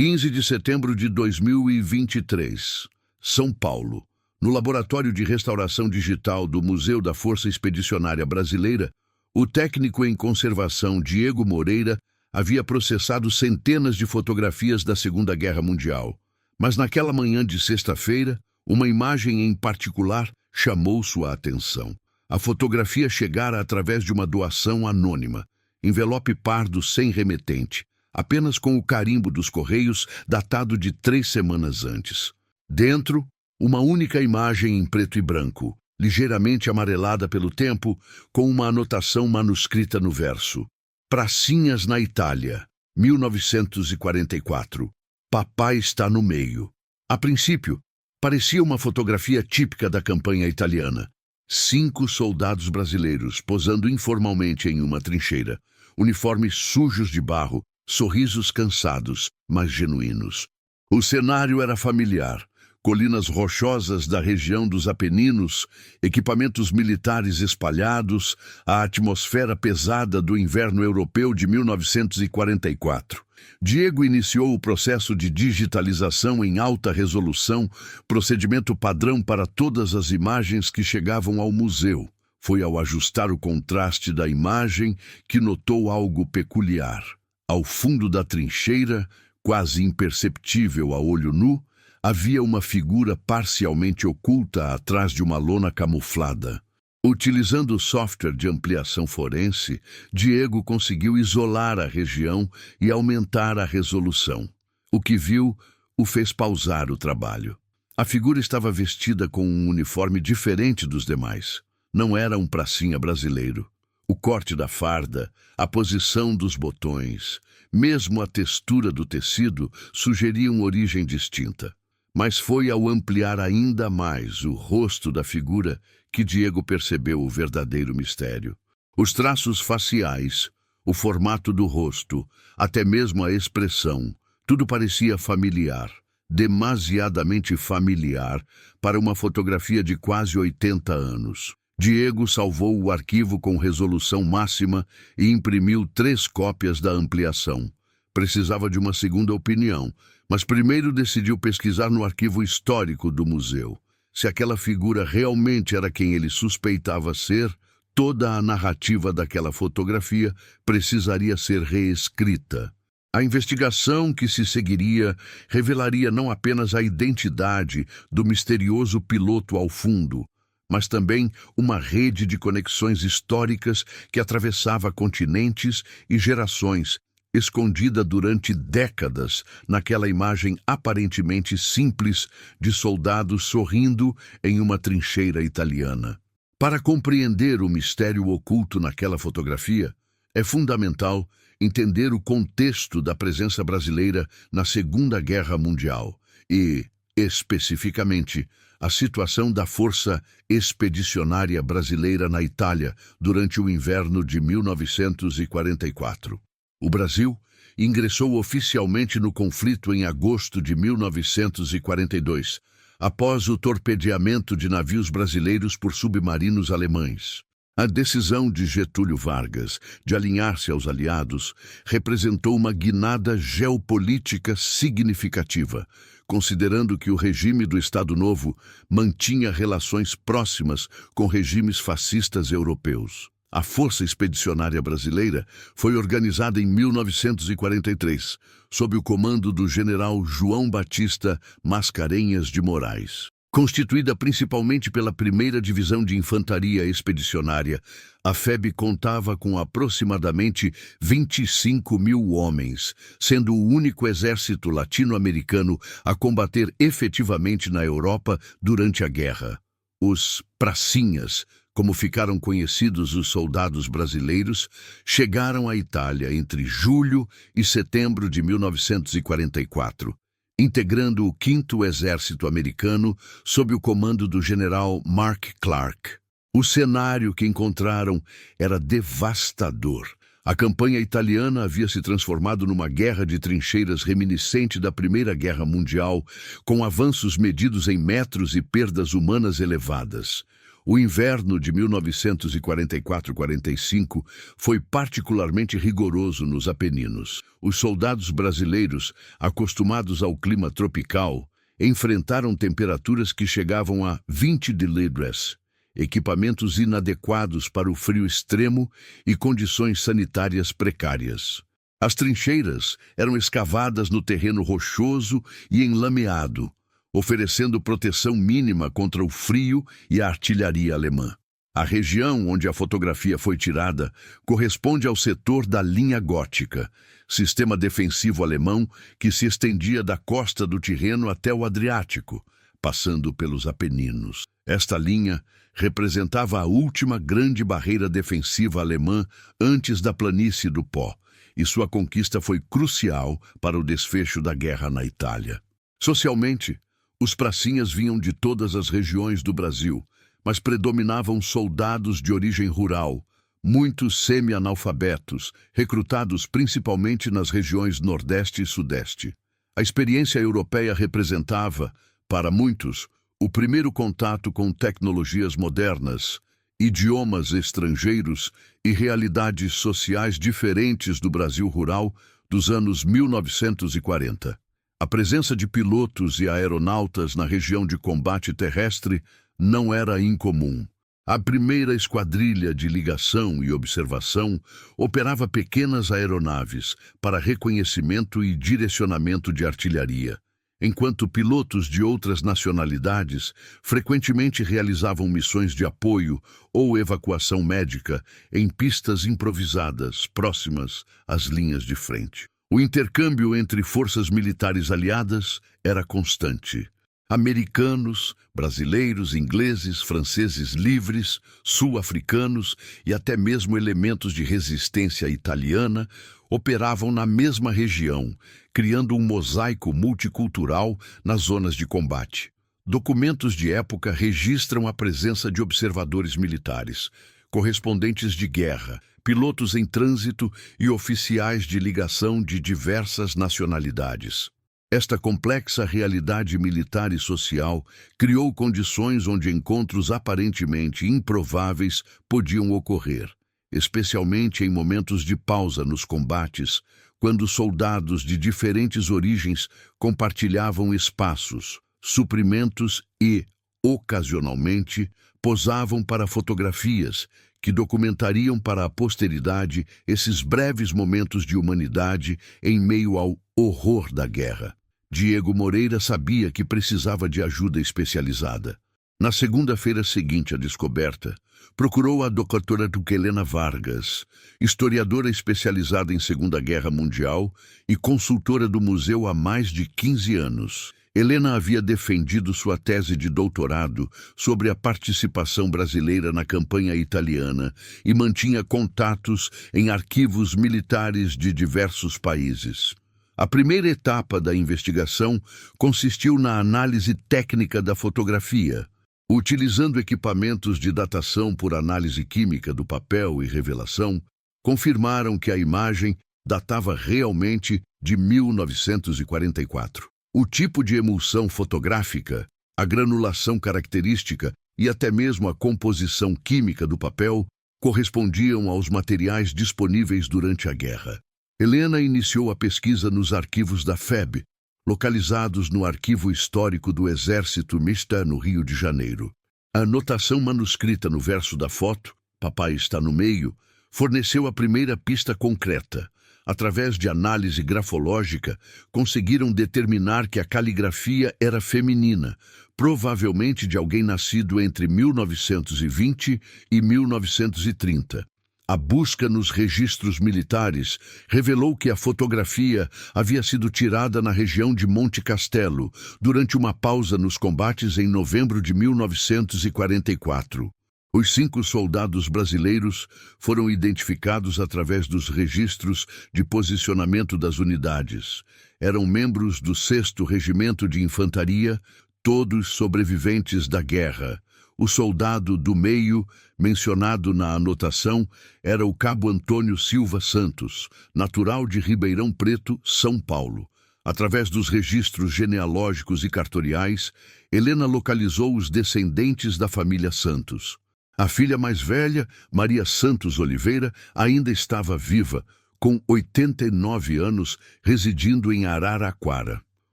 15 de setembro de 2023, São Paulo. No Laboratório de Restauração Digital do Museu da Força Expedicionária Brasileira, o técnico em conservação Diego Moreira havia processado centenas de fotografias da Segunda Guerra Mundial. Mas naquela manhã de sexta-feira, uma imagem em particular chamou sua atenção. A fotografia chegara através de uma doação anônima, envelope pardo sem remetente, apenas com o carimbo dos Correios, datado de 3 semanas antes. Dentro, uma única imagem em preto e branco, ligeiramente amarelada pelo tempo, com uma anotação manuscrita no verso: Pracinhas na Itália, 1944. Papai está no meio. A princípio, parecia uma fotografia típica da campanha italiana. 5 soldados brasileiros posando informalmente em uma trincheira, uniformes sujos de barro, sorrisos cansados, mas genuínos. O cenário era familiar. Colinas rochosas da região dos Apeninos, equipamentos militares espalhados, a atmosfera pesada do inverno europeu de 1944. Diego iniciou o processo de digitalização em alta resolução, procedimento padrão para todas as imagens que chegavam ao museu. Foi ao ajustar o contraste da imagem que notou algo peculiar. Ao fundo da trincheira, quase imperceptível a olho nu, havia uma figura parcialmente oculta atrás de uma lona camuflada. Utilizando o software de ampliação forense, Diego conseguiu isolar a região e aumentar a resolução. O que viu o fez pausar o trabalho. A figura estava vestida com um uniforme diferente dos demais. Não era um pracinha brasileiro. O corte da farda, a posição dos botões, mesmo a textura do tecido sugeriam origem distinta. Mas foi ao ampliar ainda mais o rosto da figura que Diego percebeu o verdadeiro mistério. Os traços faciais, o formato do rosto, até mesmo a expressão, tudo parecia familiar, demasiadamente familiar para uma fotografia de quase 80 anos. Diego salvou o arquivo com resolução máxima e imprimiu 3 cópias da ampliação. Precisava de uma segunda opinião, mas primeiro decidiu pesquisar no arquivo histórico do museu. Se aquela figura realmente era quem ele suspeitava ser, toda a narrativa daquela fotografia precisaria ser reescrita. A investigação que se seguiria revelaria não apenas a identidade do misterioso piloto ao fundo, mas também uma rede de conexões históricas que atravessava continentes e gerações, escondida durante décadas naquela imagem aparentemente simples de soldados sorrindo em uma trincheira italiana. Para compreender o mistério oculto naquela fotografia, é fundamental entender o contexto da presença brasileira na Segunda Guerra Mundial e, especificamente, a situação da Força Expedicionária Brasileira na Itália durante o inverno de 1944. O Brasil ingressou oficialmente no conflito em agosto de 1942, após o torpedeamento de navios brasileiros por submarinos alemães. A decisão de Getúlio Vargas de alinhar-se aos aliados representou uma guinada geopolítica significativa, considerando que o regime do Estado Novo mantinha relações próximas com regimes fascistas europeus. A Força Expedicionária Brasileira foi organizada em 1943, sob o comando do general João Batista Mascarenhas de Moraes. Constituída principalmente pela 1ª Divisão de Infantaria Expedicionária, a FEB contava com aproximadamente 25.000 homens, sendo o único exército latino-americano a combater efetivamente na Europa durante a guerra. Os pracinhas, como ficaram conhecidos os soldados brasileiros, chegaram à Itália entre julho e setembro de 1944, integrando o 5º Exército Americano sob o comando do general Mark Clark. O cenário que encontraram era devastador. A campanha italiana havia se transformado numa guerra de trincheiras reminiscente da Primeira Guerra Mundial, com avanços medidos em metros e perdas humanas elevadas. O inverno de 1944-45 foi particularmente rigoroso nos Apeninos. Os soldados brasileiros, acostumados ao clima tropical, enfrentaram temperaturas que chegavam a 20 degrees, equipamentos inadequados para o frio extremo e condições sanitárias precárias. As trincheiras eram escavadas no terreno rochoso e enlameado, oferecendo proteção mínima contra o frio e a artilharia alemã. A região onde a fotografia foi tirada corresponde ao setor da linha gótica, sistema defensivo alemão que se estendia da costa do Tirreno até o Adriático, passando pelos Apeninos. Esta linha representava a última grande barreira defensiva alemã antes da planície do Pó, e sua conquista foi crucial para o desfecho da guerra na Itália. Socialmente, os pracinhas vinham de todas as regiões do Brasil, mas predominavam soldados de origem rural, muitos semi-analfabetos, recrutados principalmente nas regiões Nordeste e Sudeste. A experiência europeia representava, para muitos, o primeiro contato com tecnologias modernas, idiomas estrangeiros e realidades sociais diferentes do Brasil rural dos anos 1940. A presença de pilotos e aeronautas na região de combate terrestre não era incomum. A primeira esquadrilha de ligação e observação operava pequenas aeronaves para reconhecimento e direcionamento de artilharia, enquanto pilotos de outras nacionalidades frequentemente realizavam missões de apoio ou evacuação médica em pistas improvisadas próximas às linhas de frente. O intercâmbio entre forças militares aliadas era constante. Americanos, brasileiros, ingleses, franceses livres, sul-africanos e até mesmo elementos de resistência italiana operavam na mesma região, criando um mosaico multicultural nas zonas de combate. Documentos de época registram a presença de observadores militares, correspondentes de guerra, pilotos em trânsito e oficiais de ligação de diversas nacionalidades. Esta complexa realidade militar e social criou condições onde encontros aparentemente improváveis podiam ocorrer, especialmente em momentos de pausa nos combates, quando soldados de diferentes origens compartilhavam espaços, suprimentos e, ocasionalmente, posavam para fotografias que documentariam para a posteridade esses breves momentos de humanidade em meio ao horror da guerra. Diego Moreira sabia que precisava de ajuda especializada. Na segunda-feira seguinte à descoberta, procurou a doutora Helena Vargas, historiadora especializada em Segunda Guerra Mundial e consultora do museu há mais de 15 anos. Helena havia defendido sua tese de doutorado sobre a participação brasileira na campanha italiana e mantinha contatos em arquivos militares de diversos países. A primeira etapa da investigação consistiu na análise técnica da fotografia. Utilizando equipamentos de datação por análise química do papel e revelação, confirmaram que a imagem datava realmente de 1944. O tipo de emulsão fotográfica, a granulação característica e até mesmo a composição química do papel correspondiam aos materiais disponíveis durante a guerra. Helena iniciou a pesquisa nos arquivos da FEB, localizados no Arquivo Histórico do Exército Mista, no Rio de Janeiro. A anotação manuscrita no verso da foto, Papai está no meio, forneceu a primeira pista concreta. Através de análise grafológica, conseguiram determinar que a caligrafia era feminina, provavelmente de alguém nascido entre 1920 e 1930. A busca nos registros militares revelou que a fotografia havia sido tirada na região de Monte Castelo, durante uma pausa nos combates em novembro de 1944. Os 5 soldados brasileiros foram identificados através dos registros de posicionamento das unidades. Eram membros do 6º Regimento de Infantaria, todos sobreviventes da guerra. O soldado do meio, mencionado na anotação, era o Cabo Antônio Silva Santos, natural de Ribeirão Preto, São Paulo. Através dos registros genealógicos e cartoriais, Helena localizou os descendentes da família Santos. A filha mais velha, Maria Santos Oliveira, ainda estava viva, com 89 anos, residindo em Araraquara.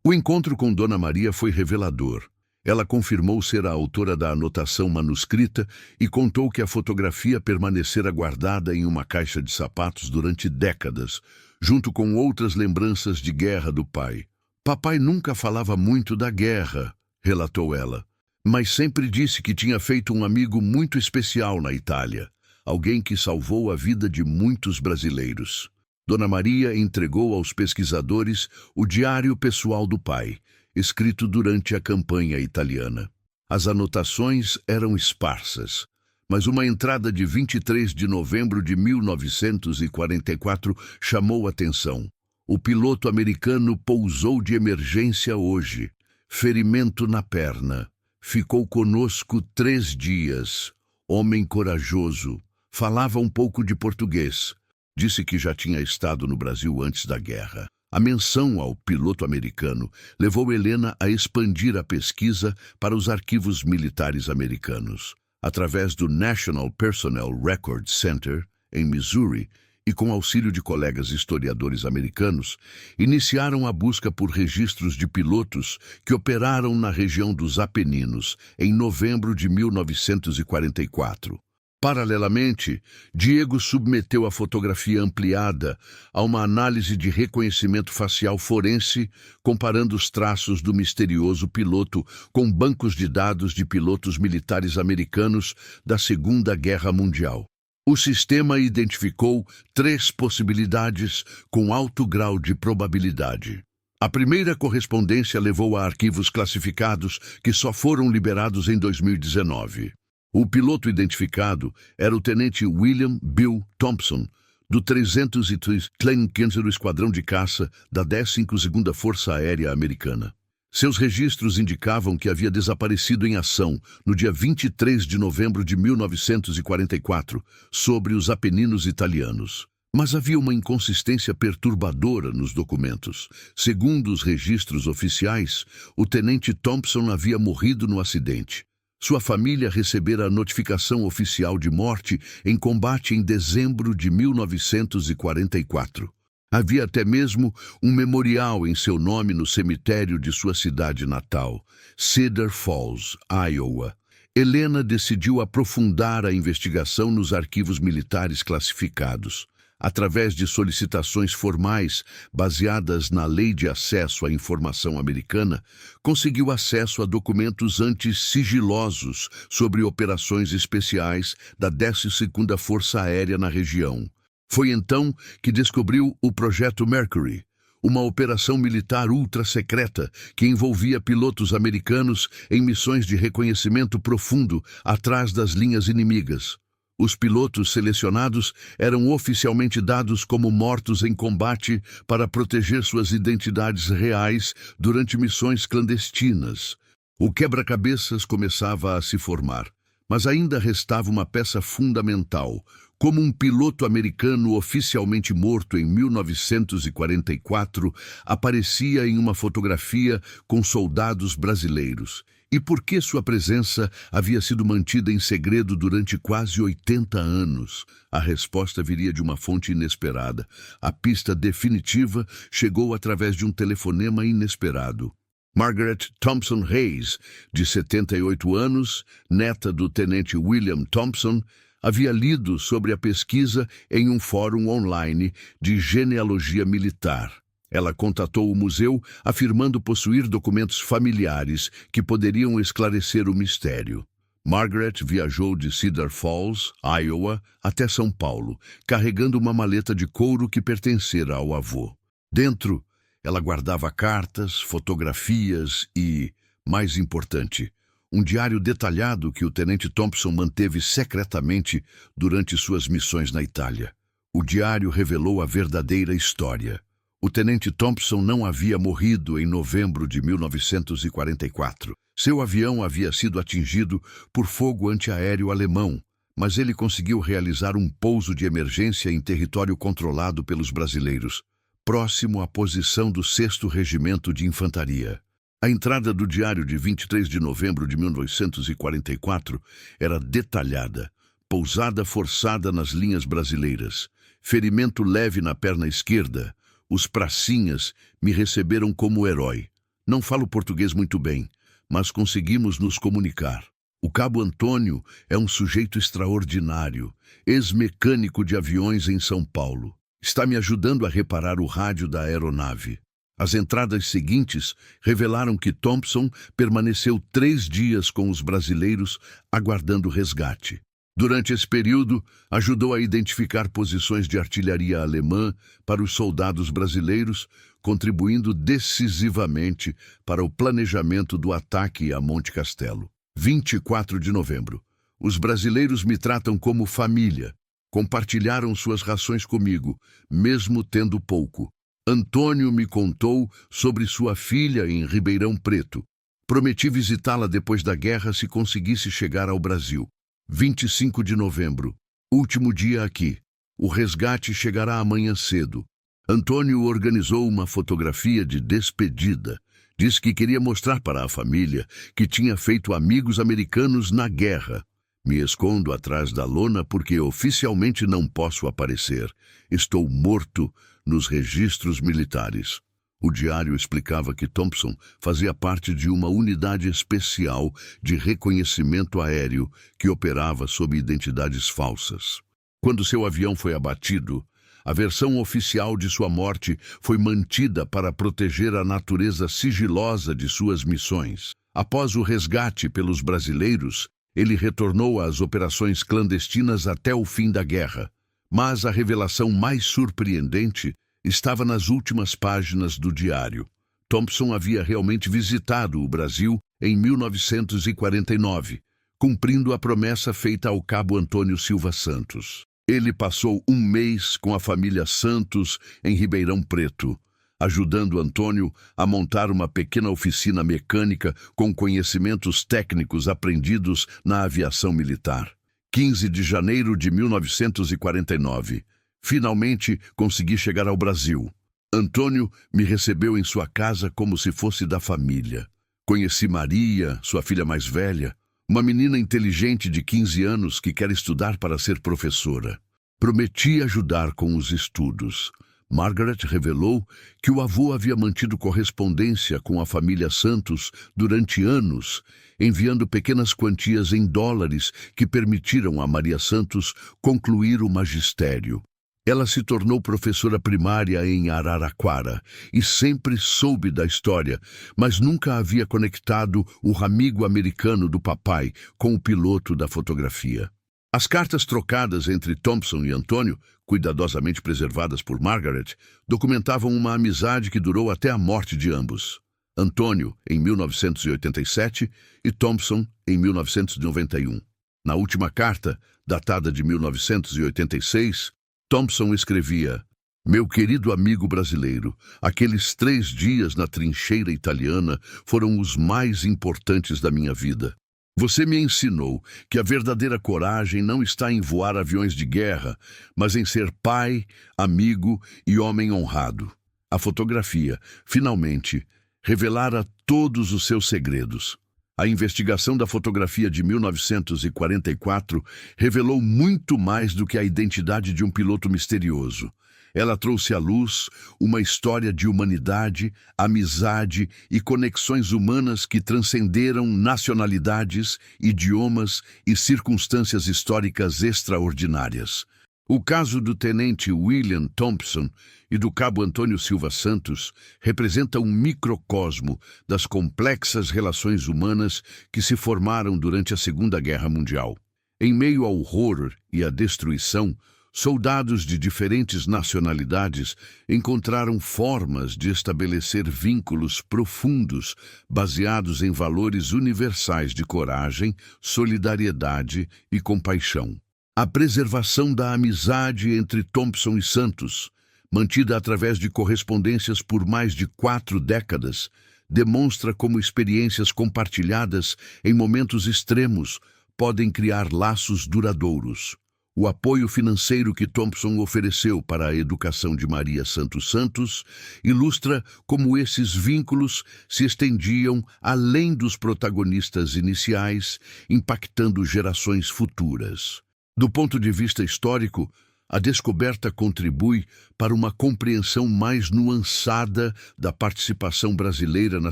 O encontro com Dona Maria foi revelador. Ela confirmou ser a autora da anotação manuscrita e contou que a fotografia permanecera guardada em uma caixa de sapatos durante décadas, junto com outras lembranças de guerra do pai. Papai nunca falava muito da guerra, relatou ela, mas sempre disse que tinha feito um amigo muito especial na Itália, alguém que salvou a vida de muitos brasileiros. Dona Maria entregou aos pesquisadores o diário pessoal do pai, escrito durante a campanha italiana. As anotações eram esparsas, mas uma entrada de 23 de novembro de 1944 chamou atenção. O piloto americano pousou de emergência hoje. Ferimento na perna. Ficou conosco 3 dias. Homem corajoso. Falava um pouco de português. Disse que já tinha estado no Brasil antes da guerra. A menção ao piloto americano levou Helena a expandir a pesquisa para os arquivos militares americanos. Através do National Personnel Record Center, em Missouri, e com auxílio de colegas historiadores americanos, iniciaram a busca por registros de pilotos que operaram na região dos Apeninos em novembro de 1944. Paralelamente, Diego submeteu a fotografia ampliada a uma análise de reconhecimento facial forense, comparando os traços do misterioso piloto com bancos de dados de pilotos militares americanos da Segunda Guerra Mundial. O sistema identificou 3 possibilidades com alto grau de probabilidade. A primeira correspondência levou a arquivos classificados que só foram liberados em 2019. O piloto identificado era o tenente William Bill Thompson, do 303 5º Esquadrão de Caça da 12ª Força Aérea Americana. Seus registros indicavam que havia desaparecido em ação no dia 23 de novembro de 1944, sobre os Apeninos italianos. Mas havia uma inconsistência perturbadora nos documentos. Segundo os registros oficiais, o tenente Thompson havia morrido no acidente. Sua família recebera a notificação oficial de morte em combate em dezembro de 1944. Havia até mesmo um memorial em seu nome no cemitério de sua cidade natal, Cedar Falls, Iowa. Helena decidiu aprofundar a investigação nos arquivos militares classificados. Através de solicitações formais baseadas na Lei de Acesso à Informação Americana, conseguiu acesso a documentos anti-sigilosos sobre operações especiais da 12ª Força Aérea na região. Foi então que descobriu o Projeto Mercury, uma operação militar ultra-secreta que envolvia pilotos americanos em missões de reconhecimento profundo atrás das linhas inimigas. Os pilotos selecionados eram oficialmente dados como mortos em combate para proteger suas identidades reais durante missões clandestinas. O quebra-cabeças começava a se formar, mas ainda restava uma peça fundamental. Como um piloto americano oficialmente morto em 1944 aparecia em uma fotografia com soldados brasileiros. E por que sua presença havia sido mantida em segredo durante quase 80 anos? A resposta viria de uma fonte inesperada. A pista definitiva chegou através de um telefonema inesperado. Margaret Thompson Hayes, de 78 anos, neta do tenente William Thompson, havia lido sobre a pesquisa em um fórum online de genealogia militar. Ela contatou o museu, afirmando possuir documentos familiares que poderiam esclarecer o mistério. Margaret viajou de Cedar Falls, Iowa, até São Paulo, carregando uma maleta de couro que pertencera ao avô. Dentro, ela guardava cartas, fotografias e, mais importante, um diário detalhado que o tenente Thompson manteve secretamente durante suas missões na Itália. O diário revelou a verdadeira história. O tenente Thompson não havia morrido em novembro de 1944. Seu avião havia sido atingido por fogo antiaéreo alemão, mas ele conseguiu realizar um pouso de emergência em território controlado pelos brasileiros. próximo à posição do 6º Regimento de Infantaria. A entrada do diário de 23 de novembro de 1944 era detalhada. Pousada forçada nas linhas brasileiras. Ferimento leve na perna esquerda. Os pracinhas me receberam como herói. Não falo português muito bem, mas conseguimos nos comunicar. O cabo Antônio é um sujeito extraordinário, ex-mecânico de aviões em São Paulo. Está me ajudando a reparar o rádio da aeronave. As entradas seguintes revelaram que Thompson permaneceu 3 dias com os brasileiros aguardando resgate. Durante esse período, ajudou a identificar posições de artilharia alemã para os soldados brasileiros, contribuindo decisivamente para o planejamento do ataque a Monte Castelo. 24 de novembro. Os brasileiros me tratam como família. Compartilharam suas rações comigo, mesmo tendo pouco. Antônio me contou sobre sua filha em Ribeirão Preto. Prometi visitá-la depois da guerra se conseguisse chegar ao Brasil. 25 de novembro. Último dia aqui. O resgate chegará amanhã cedo. Antônio organizou uma fotografia de despedida. Disse que queria mostrar para a família que tinha feito amigos americanos na guerra. Me escondo atrás da lona porque oficialmente não posso aparecer. Estou morto nos registros militares. O diário explicava que Thompson fazia parte de uma unidade especial de reconhecimento aéreo que operava sob identidades falsas. Quando seu avião foi abatido, a versão oficial de sua morte foi mantida para proteger a natureza sigilosa de suas missões. Após o resgate pelos brasileiros, ele retornou às operações clandestinas até o fim da guerra. Mas a revelação mais surpreendente estava nas últimas páginas do diário. Thompson havia realmente visitado o Brasil em 1949, cumprindo a promessa feita ao cabo Antônio Silva Santos. Ele passou 1 mês com a família Santos em Ribeirão Preto, ajudando Antônio a montar uma pequena oficina mecânica com conhecimentos técnicos aprendidos na aviação militar. 15 de janeiro de 1949. Finalmente consegui chegar ao Brasil. Antônio me recebeu em sua casa como se fosse da família. Conheci Maria, sua filha mais velha, uma menina inteligente de 15 anos que quer estudar para ser professora. Prometi ajudar com os estudos. Margaret revelou que o avô havia mantido correspondência com a família Santos durante anos, enviando pequenas quantias em dólares que permitiram a Maria Santos concluir o magistério. Ela se tornou professora primária em Araraquara e sempre soube da história, mas nunca havia conectado o amigo americano do papai com o piloto da fotografia. As cartas trocadas entre Thompson e Antônio, cuidadosamente preservadas por Margaret, documentavam uma amizade que durou até a morte de ambos. Antônio, em 1987, e Thompson, em 1991. Na última carta, datada de 1986, Thompson escrevia: "Meu querido amigo brasileiro, aqueles 3 dias na trincheira italiana foram os mais importantes da minha vida. Você me ensinou que a verdadeira coragem não está em voar aviões de guerra, mas em ser pai, amigo e homem honrado." A fotografia, finalmente, revelara todos os seus segredos. A investigação da fotografia de 1944 revelou muito mais do que a identidade de um piloto misterioso. Ela trouxe à luz uma história de humanidade, amizade e conexões humanas que transcenderam nacionalidades, idiomas e circunstâncias históricas extraordinárias. O caso do tenente William Thompson e do cabo Antônio Silva Santos representa um microcosmo das complexas relações humanas que se formaram durante a Segunda Guerra Mundial. Em meio ao horror e à destruição, soldados de diferentes nacionalidades encontraram formas de estabelecer vínculos profundos baseados em valores universais de coragem, solidariedade e compaixão. A preservação da amizade entre Thompson e Santos, mantida através de correspondências por mais de 4 décadas, demonstra como experiências compartilhadas em momentos extremos podem criar laços duradouros. O apoio financeiro que Thompson ofereceu para a educação de Maria Santos Santos ilustra como esses vínculos se estendiam além dos protagonistas iniciais, impactando gerações futuras. Do ponto de vista histórico, a descoberta contribui para uma compreensão mais nuançada da participação brasileira na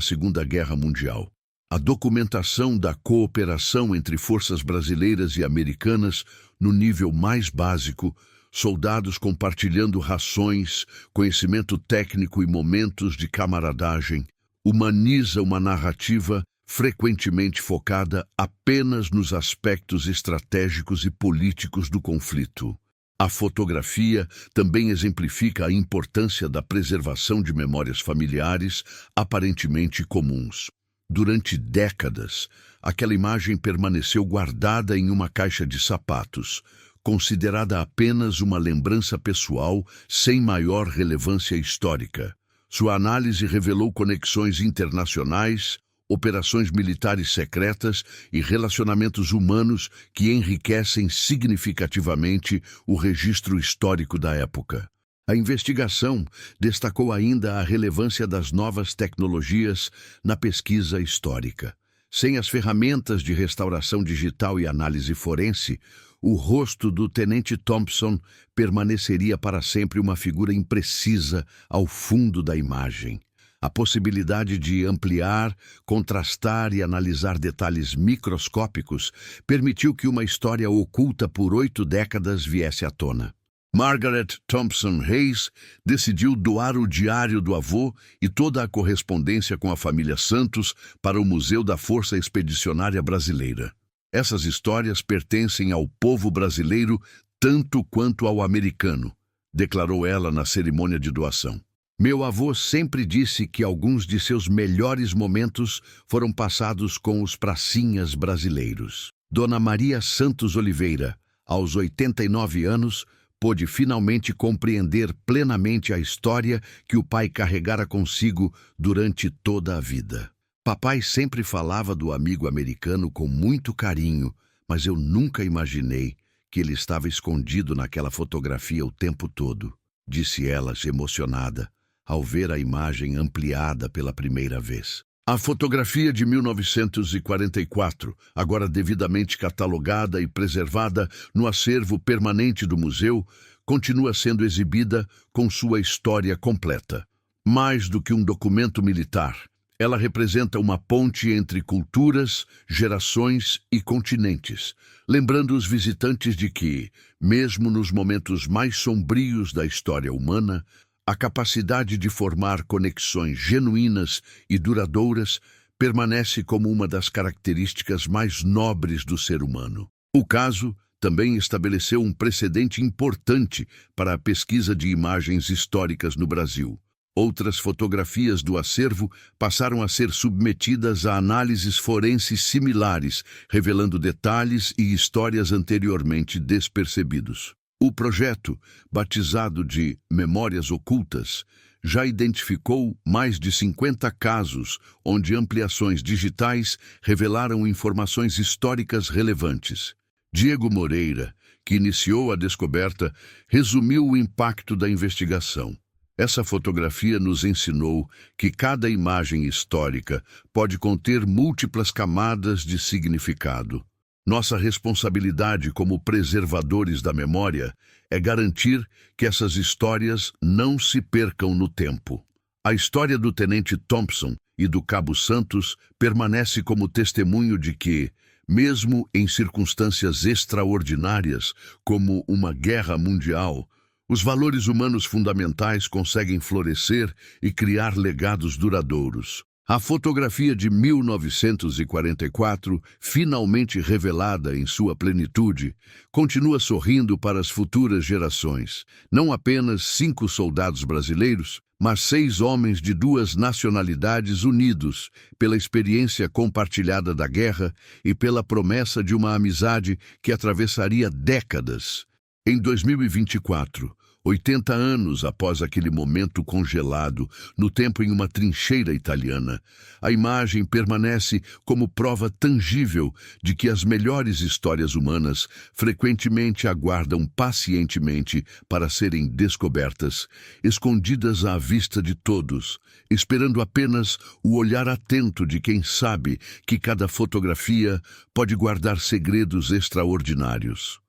Segunda Guerra Mundial. A documentação da cooperação entre forças brasileiras e americanas no nível mais básico, soldados compartilhando rações, conhecimento técnico e momentos de camaradagem, humaniza uma narrativa frequentemente focada apenas nos aspectos estratégicos e políticos do conflito. A fotografia também exemplifica a importância da preservação de memórias familiares aparentemente comuns. Durante décadas, aquela imagem permaneceu guardada em uma caixa de sapatos, considerada apenas uma lembrança pessoal sem maior relevância histórica. Sua análise revelou conexões internacionais, operações militares secretas e relacionamentos humanos que enriquecem significativamente o registro histórico da época. A investigação destacou ainda a relevância das novas tecnologias na pesquisa histórica. Sem as ferramentas de restauração digital e análise forense, o rosto do tenente Thompson permaneceria para sempre uma figura imprecisa ao fundo da imagem. A possibilidade de ampliar, contrastar e analisar detalhes microscópicos permitiu que uma história oculta por 8 décadas viesse à tona. Margaret Thompson Hayes decidiu doar o diário do avô e toda a correspondência com a família Santos para o Museu da Força Expedicionária Brasileira. Essas histórias pertencem ao povo brasileiro tanto quanto ao americano, declarou ela na cerimônia de doação. Meu avô sempre disse que alguns de seus melhores momentos foram passados com os pracinhas brasileiros. Dona Maria Santos Oliveira, aos 89 anos, pôde finalmente compreender plenamente a história que o pai carregara consigo durante toda a vida. Papai sempre falava do amigo americano com muito carinho, mas eu nunca imaginei que ele estava escondido naquela fotografia o tempo todo, disse ela, emocionada, ao ver a imagem ampliada pela primeira vez. A fotografia de 1944, agora devidamente catalogada e preservada no acervo permanente do museu, continua sendo exibida com sua história completa. Mais do que um documento militar, ela representa uma ponte entre culturas, gerações e continentes, lembrando os visitantes de que, mesmo nos momentos mais sombrios da história humana, a capacidade de formar conexões genuínas e duradouras permanece como uma das características mais nobres do ser humano. O caso também estabeleceu um precedente importante para a pesquisa de imagens históricas no Brasil. Outras fotografias do acervo passaram a ser submetidas a análises forenses similares, revelando detalhes e histórias anteriormente despercebidos. O projeto, batizado de Memórias Ocultas, já identificou mais de 50 casos onde ampliações digitais revelaram informações históricas relevantes. Diego Moreira, que iniciou a descoberta, resumiu o impacto da investigação. Essa fotografia nos ensinou que cada imagem histórica pode conter múltiplas camadas de significado. Nossa responsabilidade como preservadores da memória é garantir que essas histórias não se percam no tempo. A história do Tenente Thompson e do Cabo Santos permanece como testemunho de que, mesmo em circunstâncias extraordinárias, como uma guerra mundial, os valores humanos fundamentais conseguem florescer e criar legados duradouros. A fotografia de 1944, finalmente revelada em sua plenitude, continua sorrindo para as futuras gerações. Não apenas 5 soldados brasileiros, mas 6 homens de 2 nacionalidades unidos pela experiência compartilhada da guerra e pela promessa de uma amizade que atravessaria décadas. Em 2024, 80 anos após aquele momento congelado, no tempo em uma trincheira italiana, a imagem permanece como prova tangível de que as melhores histórias humanas frequentemente aguardam pacientemente para serem descobertas, escondidas à vista de todos, esperando apenas o olhar atento de quem sabe que cada fotografia pode guardar segredos extraordinários.